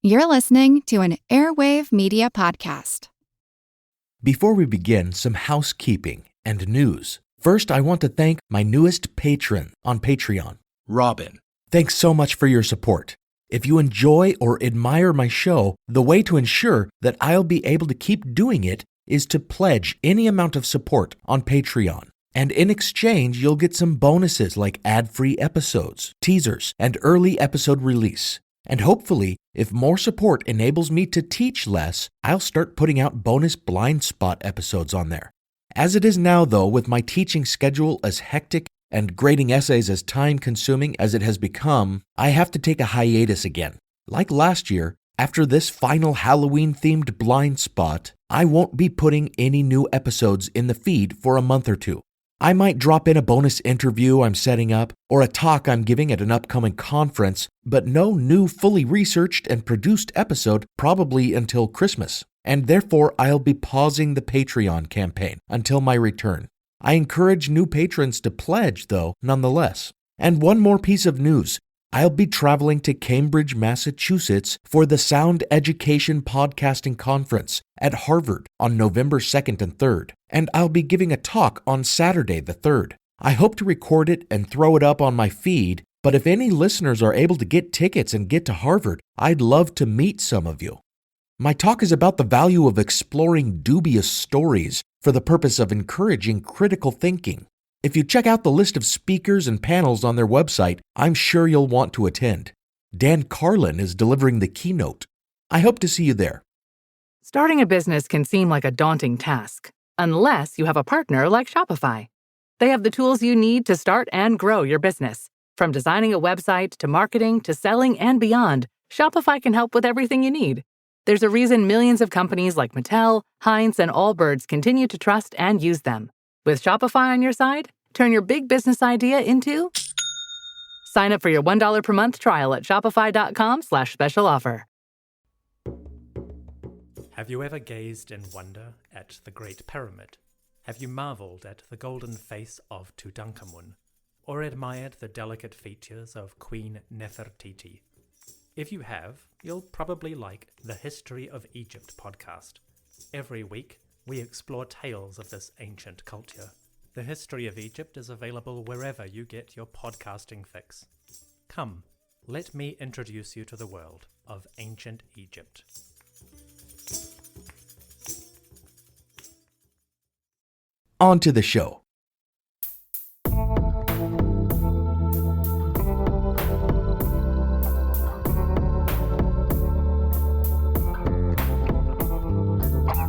You're listening to an Airwave Media Podcast. Before we begin, some housekeeping and news. First, I want to thank my newest patron on Patreon, Robin. Thanks so much for your support. If you enjoy or admire my show, the way to ensure that I'll be able to keep doing it is to pledge any amount of support on Patreon. And in exchange, you'll get some bonuses like ad-free episodes, teasers, and early episode release. And hopefully, if more support enables me to teach less, I'll start putting out bonus blind spot episodes on there. As it is now, though, with my teaching schedule as hectic and grading essays as time-consuming as it has become, I have to take a hiatus again. Like last year, after this final Halloween-themed blind spot, I won't be putting any new episodes in the feed for a month or two. I might drop in a bonus interview I'm setting up or a talk I'm giving at an upcoming conference, but no new fully researched and produced episode probably until Christmas. And therefore, I'll be pausing the Patreon campaign until my return. I encourage new patrons to pledge, though, nonetheless. And one more piece of news. I'll be traveling to Cambridge, Massachusetts for the Sound Education Podcasting Conference at Harvard on November 2nd and 3rd, and I'll be giving a talk on Saturday the 3rd. I hope to record it and throw it up on my feed, but if any listeners are able to get tickets and get to Harvard, I'd love to meet some of you. My talk is about the value of exploring dubious stories for the purpose of encouraging critical thinking. If you check out the list of speakers and panels on their website, I'm sure you'll want to attend. Dan Carlin is delivering the keynote. I hope to see you there. Starting a business can seem like a daunting task, unless you have a partner like Shopify. They have the tools you need to start and grow your business. From designing a website to marketing to selling and beyond, Shopify can help with everything you need. There's a reason millions of companies like Mattel, Heinz, and Allbirds continue to trust and use them. With Shopify on your side, turn your big business idea into... Sign up for your $1 per month trial at shopify.com/special offer. Have you ever gazed in wonder at the Great Pyramid? Have you marveled at the golden face of Tutankhamun? Or admired the delicate features of Queen Nefertiti? If you have, you'll probably like the History of Egypt podcast. Every week, we explore tales of this ancient culture. The History of Egypt is available wherever you get your podcasting fix. Come, let me introduce you to the world of ancient Egypt. On to the show.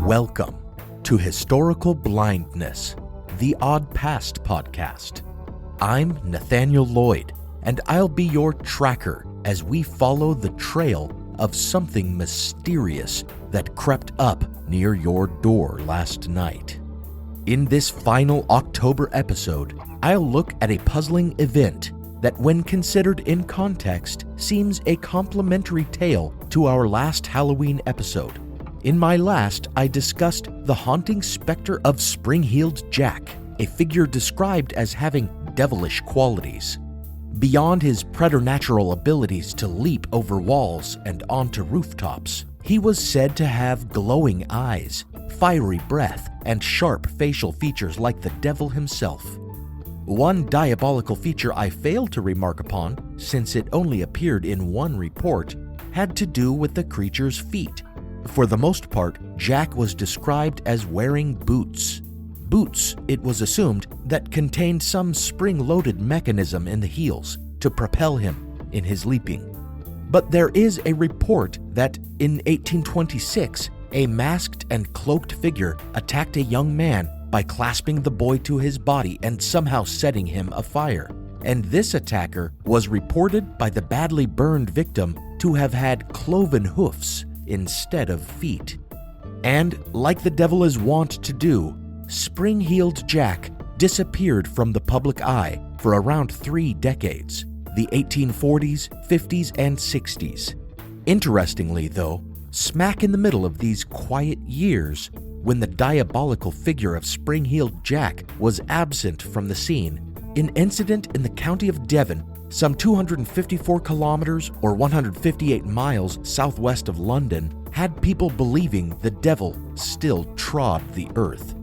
Welcome to Historical Blindness, the Odd Past podcast. I'm Nathaniel Lloyd, and I'll be your tracker as we follow the trail of something mysterious that crept up near your door last night. In this final October episode, I'll look at a puzzling event that, when considered in context, seems a complementary tale to our last Halloween episode. In my last, I discussed the haunting specter of Spring-Heeled Jack, a figure described as having devilish qualities. Beyond his preternatural abilities to leap over walls and onto rooftops, he was said to have glowing eyes, fiery breath, and sharp facial features like the devil himself. One diabolical feature I failed to remark upon, since it only appeared in one report, had to do with the creature's feet. For the most part, Jack was described as wearing boots. Boots, it was assumed, that contained some spring-loaded mechanism in the heels to propel him in his leaping. But there is a report that in 1826, a masked and cloaked figure attacked a young man by clasping the boy to his body and somehow setting him afire. And this attacker was reported by the badly burned victim to have had cloven hoofs instead of feet. And like the devil is wont to do, Spring-Heeled Jack disappeared from the public eye for around 3 decades, the 1840s, 50s, and 60s. Interestingly, though, smack in the middle of these quiet years, when the diabolical figure of Spring-Heeled Jack was absent from the scene, an incident in the county of Devon some 254 kilometers or 158 miles southwest of London, had people believing the devil still trod the earth.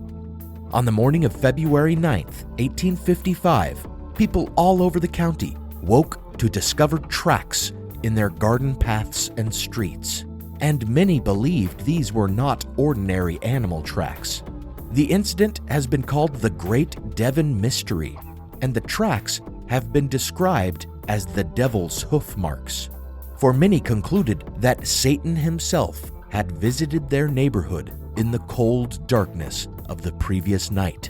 On the morning of February 9th, 1855, people all over the county woke to discover tracks in their garden paths and streets, and many believed these were not ordinary animal tracks. The incident has been called the Great Devon Mystery, and the tracks have been described as the devil's hoof marks. For many concluded that Satan himself had visited their neighborhood in the cold darkness of the previous night.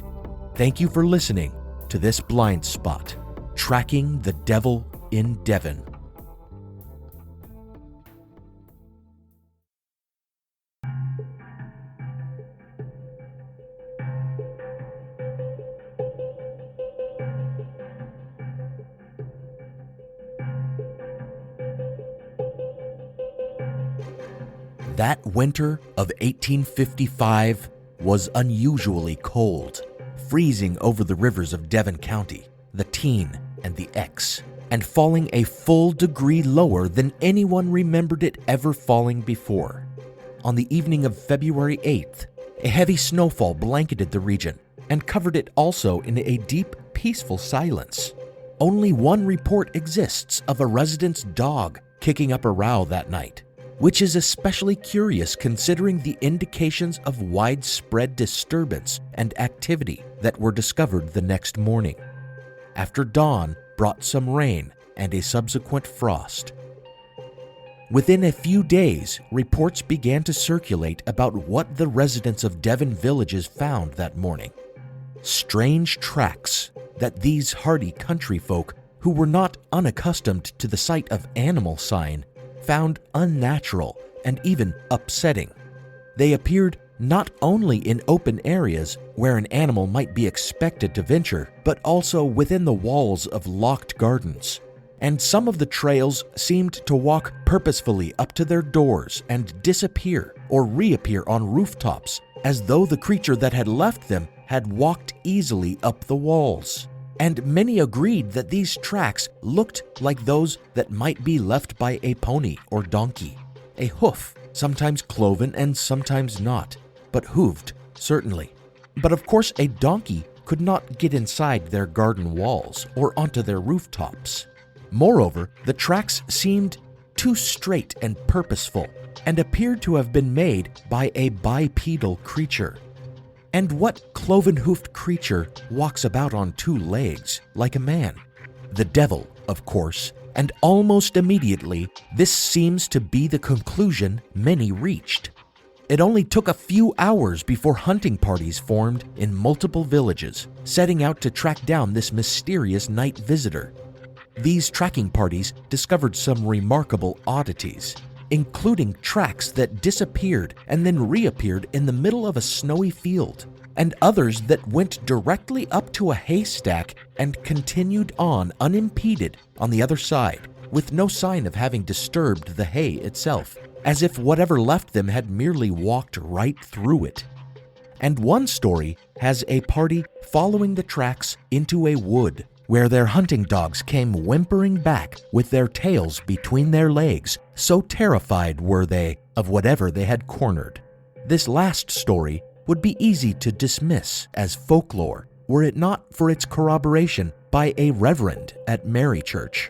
Thank you for listening to this blind spot, tracking the devil in Devon. That winter of 1855 was unusually cold, freezing over the rivers of Devon County, the Tean and the Exe, and falling a full degree lower than anyone remembered it ever falling before. On the evening of February 8th, a heavy snowfall blanketed the region and covered it also in a deep, peaceful silence. Only one report exists of a resident's dog kicking up a row that night, which is especially curious considering the indications of widespread disturbance and activity that were discovered the next morning. After dawn brought some rain and a subsequent frost. Within a few days, reports began to circulate about what the residents of Devon villages found that morning. Strange tracks that these hardy country folk, who were not unaccustomed to the sight of animal sign, found unnatural and even upsetting. They appeared not only in open areas where an animal might be expected to venture, but also within the walls of locked gardens. And some of the trails seemed to walk purposefully up to their doors and disappear or reappear on rooftops, as though the creature that had left them had walked easily up the walls. And many agreed that these tracks looked like those that might be left by a pony or donkey. A hoof, sometimes cloven and sometimes not, but hooved, certainly. But of course, a donkey could not get inside their garden walls or onto their rooftops. Moreover, the tracks seemed too straight and purposeful and appeared to have been made by a bipedal creature. And what cloven-hoofed creature walks about on two legs like a man? The devil, of course, and almost immediately, this seems to be the conclusion many reached. It only took a few hours before hunting parties formed in multiple villages, setting out to track down this mysterious night visitor. These tracking parties discovered some remarkable oddities, including tracks that disappeared and then reappeared in the middle of a snowy field, and others that went directly up to a haystack and continued on unimpeded on the other side, with no sign of having disturbed the hay itself, as if whatever left them had merely walked right through it. And one story has a party following the tracks into a wood, where their hunting dogs came whimpering back with their tails between their legs, so terrified were they of whatever they had cornered. This last story would be easy to dismiss as folklore were it not for its corroboration by a reverend at Mary Church.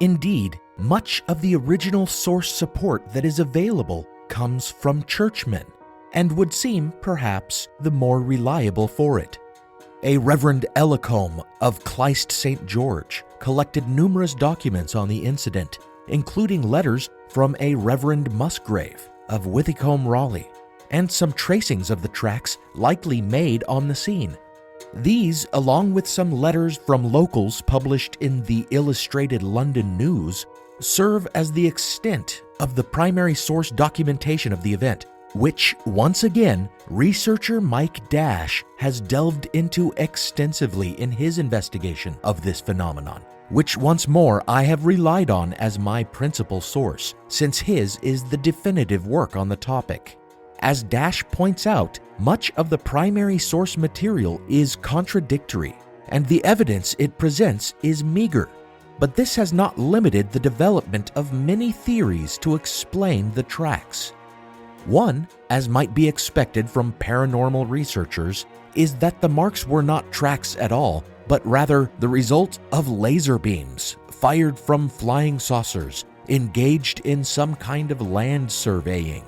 Indeed, much of the original source support that is available comes from churchmen, and would seem, perhaps, the more reliable for it. A Reverend Ellicombe of Clyst St. George collected numerous documents on the incident, including letters from a Reverend Musgrave of Withycombe, Raleigh, and some tracings of the tracks likely made on the scene. These, along with some letters from locals published in the Illustrated London News, serve as the extent of the primary source documentation of the event, which, once again, researcher Mike Dash has delved into extensively in his investigation of this phenomenon, which once more I have relied on as my principal source, since his is the definitive work on the topic. As Dash points out, much of the primary source material is contradictory, and the evidence it presents is meager. But this has not limited the development of many theories to explain the tracks. One, as might be expected from paranormal researchers, is that the marks were not tracks at all, but rather the result of laser beams fired from flying saucers engaged in some kind of land surveying.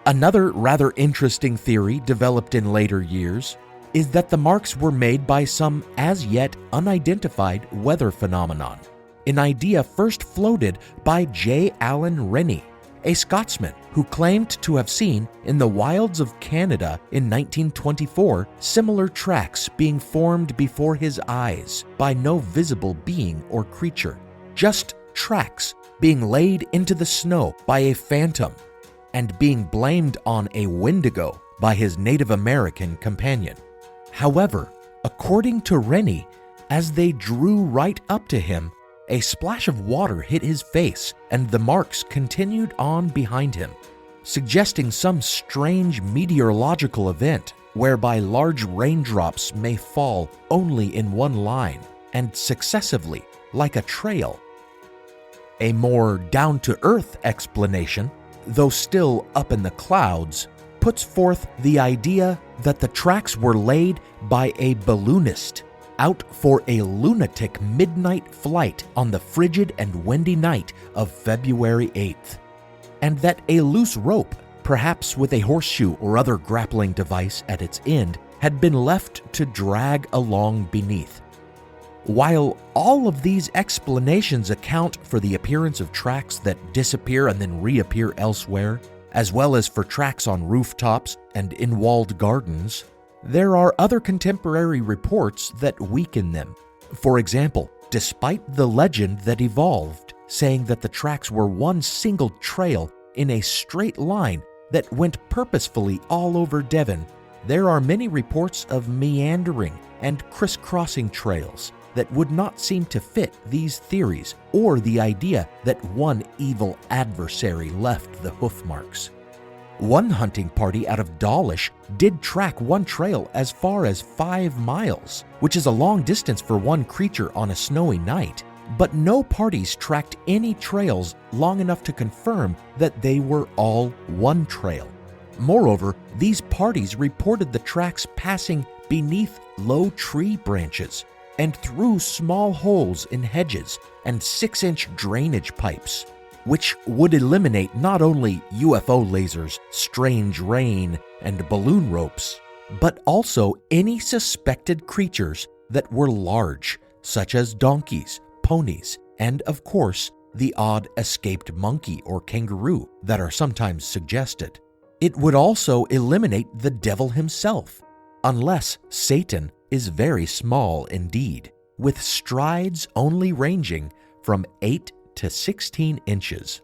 Another rather interesting theory developed in later years is that the marks were made by some as yet unidentified weather phenomenon, an idea first floated by J. Allen Rennie, a Scotsman who claimed to have seen in the wilds of Canada in 1924 similar tracks being formed before his eyes by no visible being or creature, just tracks being laid into the snow by a phantom and being blamed on a Wendigo by his Native American companion. However, according to Rennie, as they drew right up to him, a splash of water hit his face and the marks continued on behind him, suggesting some strange meteorological event whereby large raindrops may fall only in one line and successively, like a trail. A more down-to-earth explanation, though still up in the clouds, puts forth the idea that the tracks were laid by a balloonist out for a lunatic midnight flight on the frigid and windy night of February 8th, and that a loose rope, perhaps with a horseshoe or other grappling device at its end, had been left to drag along beneath. While all of these explanations account for the appearance of tracks that disappear and then reappear elsewhere, as well as for tracks on rooftops and in walled gardens, there are other contemporary reports that weaken them. For example, despite the legend that evolved, saying that the tracks were one single trail in a straight line that went purposefully all over Devon, there are many reports of meandering and crisscrossing trails that would not seem to fit these theories or the idea that one evil adversary left the hoof marks. One hunting party out of Dawlish did track one trail as far as 5 miles, which is a long distance for one creature on a snowy night, but no parties tracked any trails long enough to confirm that they were all one trail. Moreover, these parties reported the tracks passing beneath low tree branches and through small holes in hedges and 6-inch drainage pipes, which would eliminate not only UFO lasers, strange rain, and balloon ropes, but also any suspected creatures that were large, such as donkeys, ponies, and of course, the odd escaped monkey or kangaroo that are sometimes suggested. It would also eliminate the devil himself, unless Satan is very small indeed, with strides only ranging from 8 to 16 inches.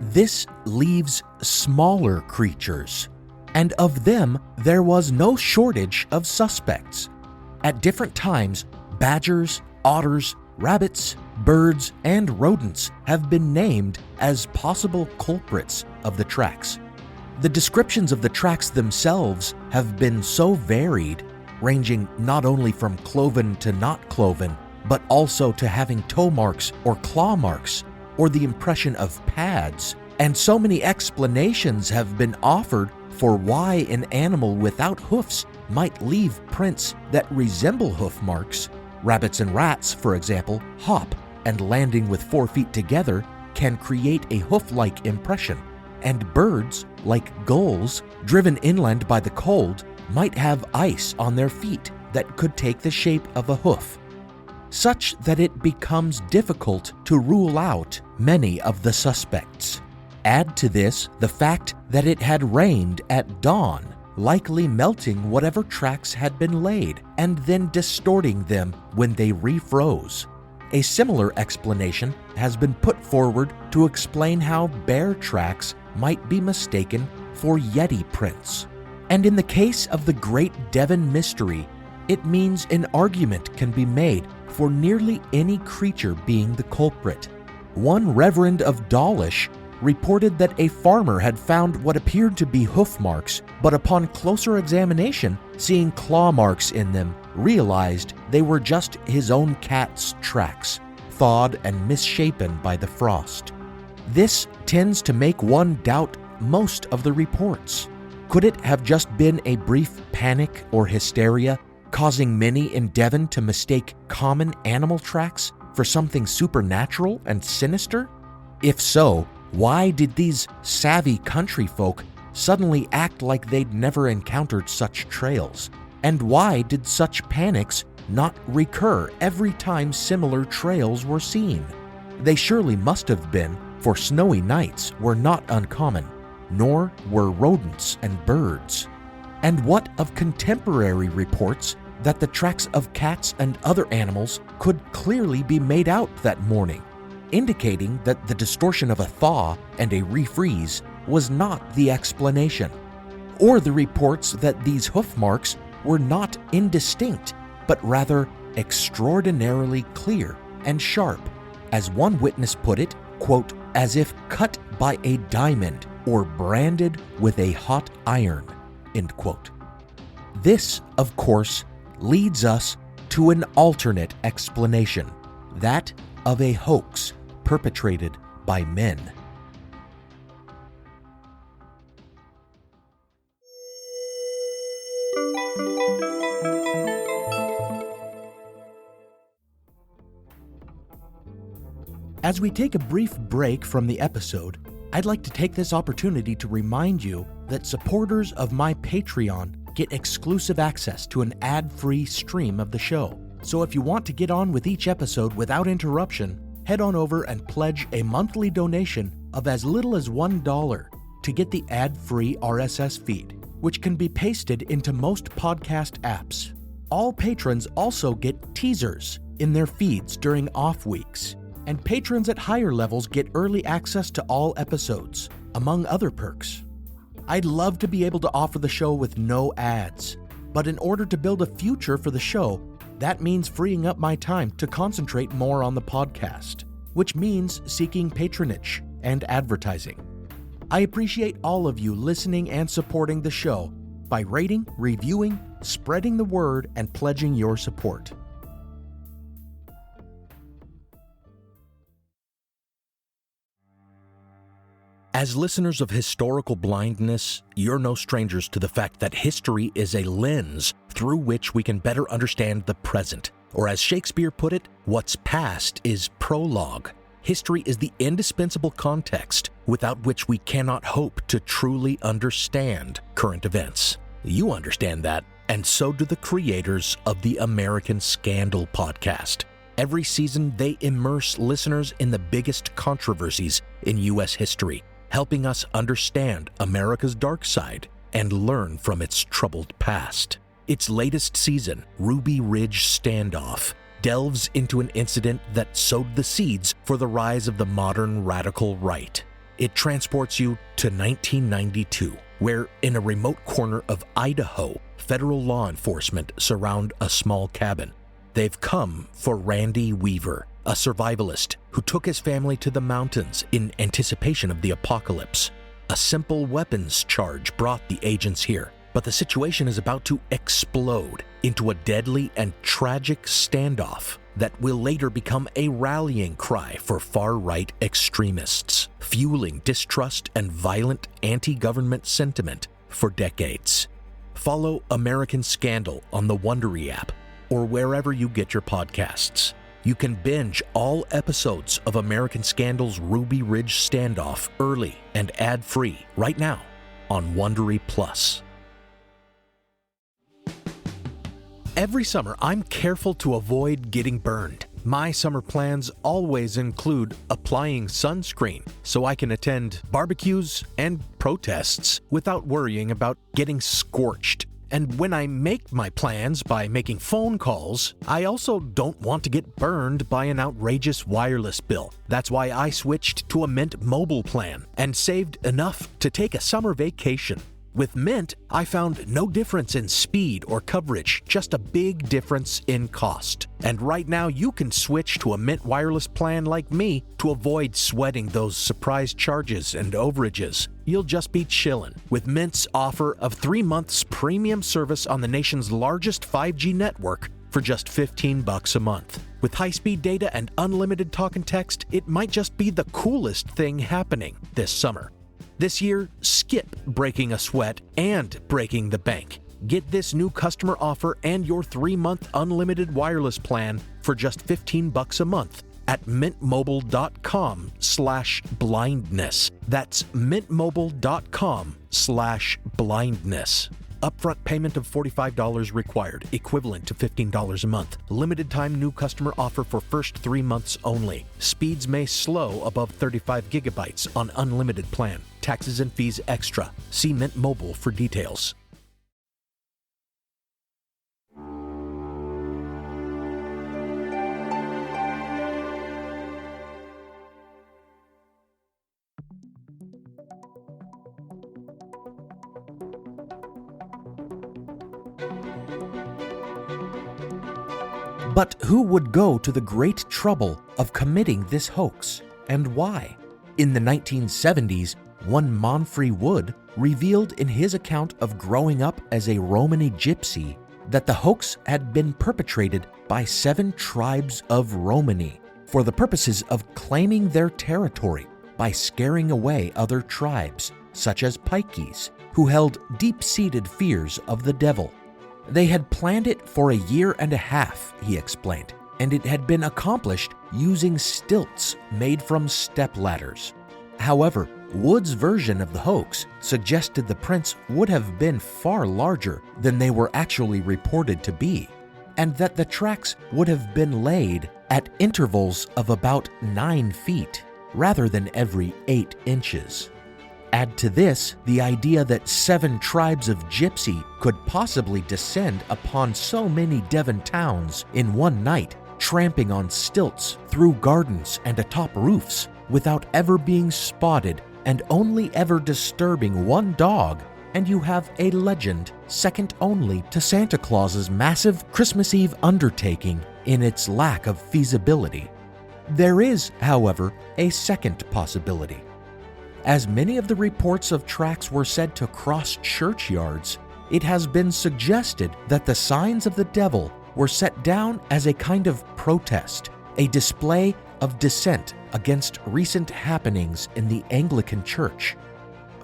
This leaves smaller creatures, and of them there was no shortage of suspects. At different times, badgers, otters, rabbits, birds, and rodents have been named as possible culprits of the tracks. The descriptions of the tracks themselves have been so varied, ranging not only from cloven to not cloven, but also to having toe marks or claw marks, or the impression of pads, and so many explanations have been offered for why an animal without hoofs might leave prints that resemble hoof marks. Rabbits and rats, for example, hop, and landing with 4 feet together can create a hoof-like impression. And birds, like gulls, driven inland by the cold, might have ice on their feet that could take the shape of a hoof, such that it becomes difficult to rule out many of the suspects. Add to this the fact that it had rained at dawn, likely melting whatever tracks had been laid and then distorting them when they refroze. a similar explanation has been put forward to explain how bear tracks might be mistaken for Yeti prints. And in the case of the Great Devon Mystery, it means an argument can be made for nearly any creature being the culprit. One Reverend of Dawlish reported that a farmer had found what appeared to be hoof marks, but upon closer examination, seeing claw marks in them, realized they were just his own cat's tracks, thawed and misshapen by the frost. This tends to make one doubt most of the reports. Could it have just been a brief panic or hysteria, causing many in Devon to mistake common animal tracks for something supernatural and sinister? If so, why did these savvy country folk suddenly act like they'd never encountered such trails? And why did such panics not recur every time similar trails were seen? They surely must have been, for snowy nights were not uncommon, nor were rodents and birds. And what of contemporary reports that the tracks of cats and other animals could clearly be made out that morning, indicating that the distortion of a thaw and a refreeze was not the explanation? Or the reports that these hoof marks were not indistinct, but rather extraordinarily clear and sharp, as one witness put it, quote, as if cut by a diamond or branded with a hot iron, end quote. This, of course, leads us to an alternate explanation, that of a hoax perpetrated by men. As we take a brief break from the episode, I'd like to take this opportunity to remind you that supporters of my Patreon get exclusive access to an ad-free stream of the show. So if you want to get on with each episode without interruption, head on over and pledge a monthly donation of as little as $1 to get the ad-free RSS feed, which can be pasted into most podcast apps. All patrons also get teasers in their feeds during off weeks, and patrons at higher levels get early access to all episodes, among other perks. I'd love to be able to offer the show with no ads, but in order to build a future for the show, that means freeing up my time to concentrate more on the podcast, which means seeking patronage and advertising. I appreciate all of you listening and supporting the show by rating, reviewing, spreading the word, and pledging your support. As listeners of Historical Blindness, you're no strangers to the fact that history is a lens through which we can better understand the present. Or as Shakespeare put it, what's past is prologue. History is the indispensable context without which we cannot hope to truly understand current events. You understand that, and so do the creators of the American Scandal podcast. Every season, they immerse listeners in the biggest controversies in U.S. history, helping us understand America's dark side and learn from its troubled past. Its latest season, Ruby Ridge Standoff, delves into an incident that sowed the seeds for the rise of the modern radical right. It transports you to 1992, where in a remote corner of Idaho, federal law enforcement surround a small cabin. They've come for Randy Weaver, a survivalist who took his family to the mountains in anticipation of the apocalypse. A simple weapons charge brought the agents here, but the situation is about to explode into a deadly and tragic standoff that will later become a rallying cry for far-right extremists, fueling distrust and violent anti-government sentiment for decades. Follow American Scandal on the Wondery app or wherever you get your podcasts. You can binge all episodes of American Scandal's Ruby Ridge Standoff early and ad-free right now on Wondery Plus. Every summer, I'm careful to avoid getting burned. My summer plans always include applying sunscreen so I can attend barbecues and protests without worrying about getting scorched. And when I make my plans by making phone calls, I also don't want to get burned by an outrageous wireless bill. That's why I switched to a Mint Mobile plan and saved enough to take a summer vacation. With Mint, I found no difference in speed or coverage, just a big difference in cost. And right now you can switch to a Mint wireless plan like me to avoid sweating those surprise charges and overages. You'll just be chillin' with Mint's offer of 3 months premium service on the nation's largest 5G network for just $15 a month. With high-speed data and unlimited talk and text, it might just be the coolest thing happening this summer. This year, skip breaking a sweat and breaking the bank. Get this new customer offer and your 3-month unlimited wireless plan for just $15 a month at mintmobile.com/blindness. That's mintmobile.com/blindness. Upfront payment of $45 required, equivalent to $15 a month. Limited time new customer offer for first 3 months only. Speeds may slow above 35 gigabytes on unlimited plan. Taxes and fees extra. See Mint Mobile for details. But who would go to the great trouble of committing this hoax, and why? In the 1970s, one Monfrey Wood revealed in his account of growing up as a Romany gypsy that the hoax had been perpetrated by 7 tribes of Romany for the purposes of claiming their territory by scaring away other tribes, such as Pikeys, who held deep-seated fears of the devil. They had planned it for a year and a half, he explained, and it had been accomplished using stilts made from stepladders. However, Wood's version of the hoax suggested the prints would have been far larger than they were actually reported to be, and that the tracks would have been laid at intervals of about 9 feet, rather than every 8 inches. Add to this the idea that 7 tribes of gypsy could possibly descend upon so many Devon towns in one night, tramping on stilts through gardens and atop roofs without ever being spotted and only ever disturbing one dog, and you have a legend second only to Santa Claus's massive Christmas Eve undertaking in its lack of feasibility. There is, however, a second possibility. As many of the reports of tracks were said to cross churchyards, it has been suggested that the signs of the devil were set down as a kind of protest, a display of dissent against recent happenings in the Anglican Church.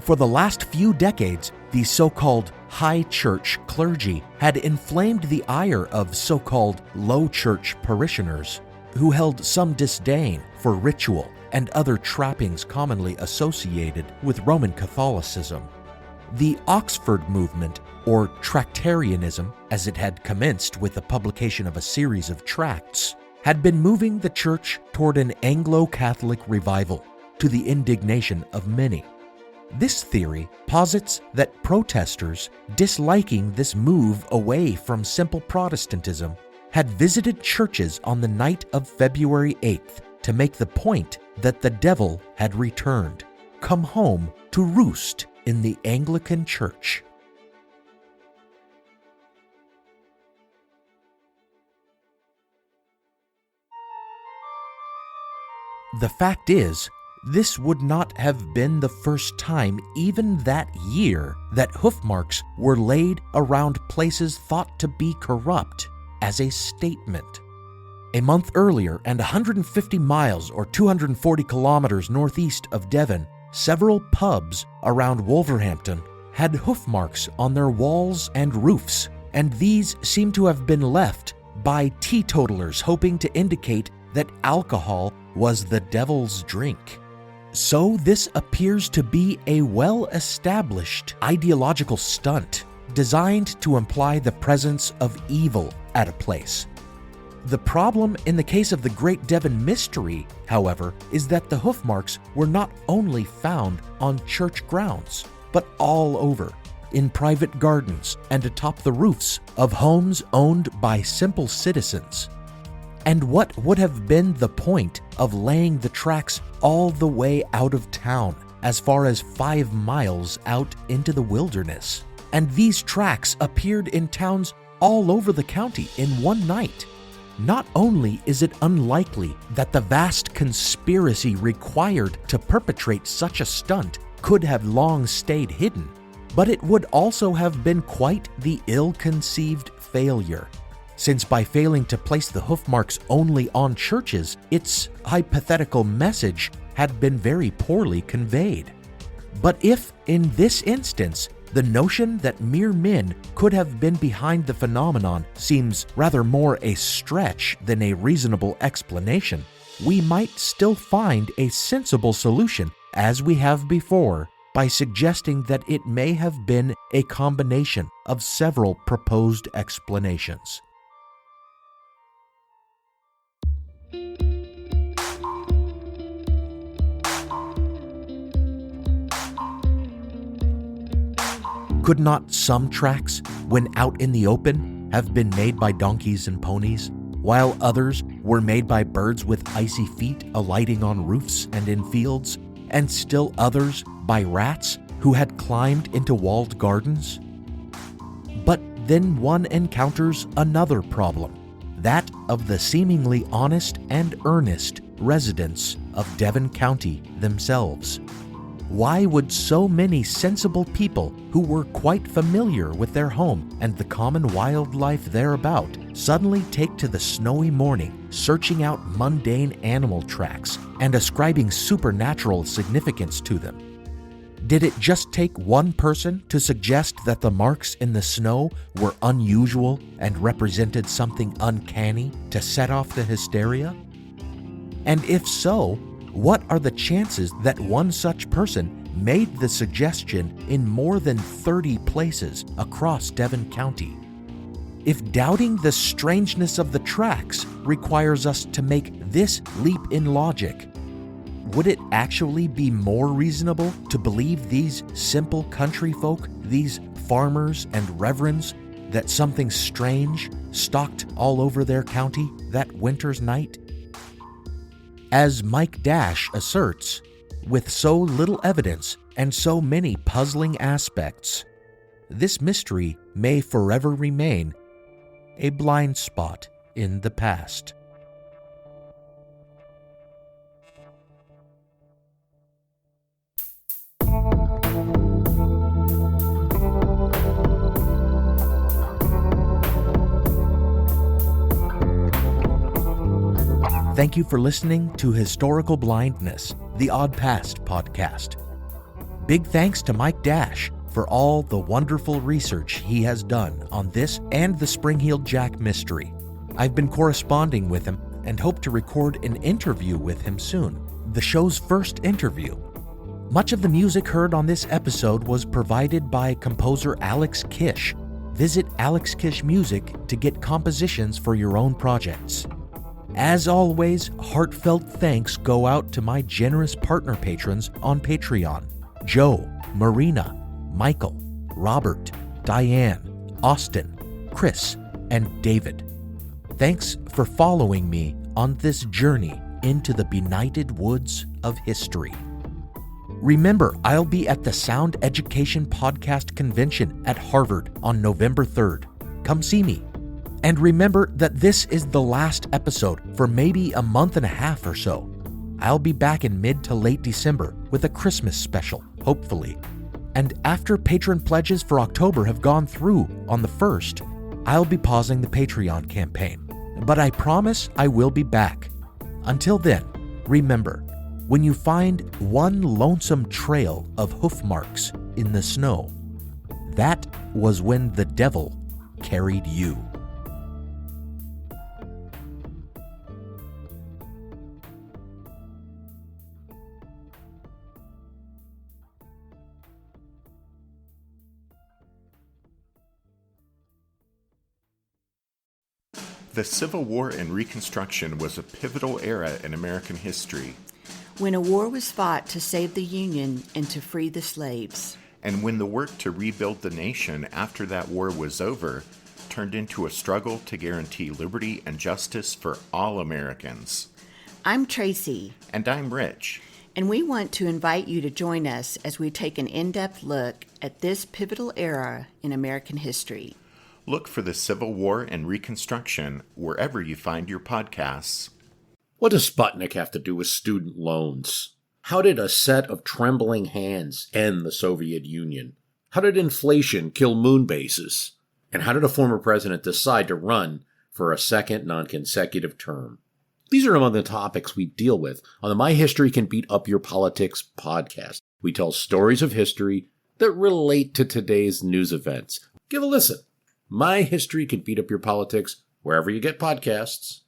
For the last few decades, the so-called high church clergy had inflamed the ire of so-called low church parishioners, who held some disdain for ritual and other trappings commonly associated with Roman Catholicism. The Oxford movement, or Tractarianism, as it had commenced with the publication of a series of tracts, had been moving the church toward an Anglo-Catholic revival, to the indignation of many. This theory posits that protesters, disliking this move away from simple Protestantism, had visited churches on the night of February 8th to make the point that the devil had returned, come home to roost in the Anglican Church. The fact is, this would not have been the first time even that year that hoof marks were laid around places thought to be corrupt as a statement. A month earlier, and 150 miles or 240 kilometers northeast of Devon, several pubs around Wolverhampton had hoof marks on their walls and roofs, and these seem to have been left by teetotalers hoping to indicate that alcohol was the devil's drink. So this appears to be a well-established ideological stunt designed to imply the presence of evil at a place. The problem in the case of the Great Devon Mystery, however, is that the hoof marks were not only found on church grounds, but all over, in private gardens and atop the roofs of homes owned by simple citizens. And what would have been the point of laying the tracks all the way out of town, as far as 5 miles out into the wilderness? And these tracks appeared in towns all over the county in one night. Not only is it unlikely that the vast conspiracy required to perpetrate such a stunt could have long stayed hidden, but it would also have been quite the ill-conceived failure, since by failing to place the hoof marks only on churches, its hypothetical message had been very poorly conveyed. But if, in this instance, the notion that mere men could have been behind the phenomenon seems rather more a stretch than a reasonable explanation, we might still find a sensible solution, as we have before, by suggesting that it may have been a combination of several proposed explanations. Could not some tracks, when out in the open, have been made by donkeys and ponies, while others were made by birds with icy feet alighting on roofs and in fields, and still others by rats who had climbed into walled gardens? But then one encounters another problem, that of the seemingly honest and earnest residents of Devon County themselves. Why would so many sensible people who were quite familiar with their home and the common wildlife thereabout suddenly take to the snowy morning, searching out mundane animal tracks and ascribing supernatural significance to them? Did it just take one person to suggest that the marks in the snow were unusual and represented something uncanny to set off the hysteria? And if so, what are the chances that one such person made the suggestion in more than 30 places across Devon County? If doubting the strangeness of the tracks requires us to make this leap in logic, would it actually be more reasonable to believe these simple country folk, these farmers and reverends, that something strange stalked all over their county that winter's night? As Mike Dash asserts, with so little evidence and so many puzzling aspects, this mystery may forever remain a blind spot in the past. Thank you for listening to Historical Blindness, the Odd Past podcast. Big thanks to Mike Dash for all the wonderful research he has done on this and the Spring-Heeled Jack mystery. I've been corresponding with him and hope to record an interview with him soon, the show's first interview. Much of the music heard on this episode was provided by composer Alex Kish. Visit Alex Kish Music to get compositions for your own projects. As always, heartfelt thanks go out to my generous partner patrons on Patreon: Joe, Marina, Michael, Robert, Diane, Austin, Chris, and David. Thanks for following me on this journey into the benighted woods of history. Remember, I'll be at the Sound Education Podcast Convention at Harvard on November 3rd. Come see me. And remember that this is the last episode for maybe a month and a half or so. I'll be back in mid to late December with a Christmas special, hopefully. And after patron pledges for October have gone through on the 1st, I'll be pausing the Patreon campaign. But I promise I will be back. Until then, remember, when you find one lonesome trail of hoof marks in the snow, that was when the devil carried you. The Civil War and Reconstruction was a pivotal era in American history, when a war was fought to save the Union and to free the slaves. And when the work to rebuild the nation after that war was over, turned into a struggle to guarantee liberty and justice for all Americans. I'm Tracy. And I'm Rich. And we want to invite you to join us as we take an in-depth look at this pivotal era in American history. Look for the Civil War and Reconstruction wherever you find your podcasts. What does Sputnik have to do with student loans? How did a set of trembling hands end the Soviet Union? How did inflation kill moon bases? And how did a former president decide to run for a second non-consecutive term? These are among the topics we deal with on the My History Can Beat Up Your Politics podcast. We tell stories of history that relate to today's news events. Give a listen. My History Can Beat Up Your Politics wherever you get podcasts.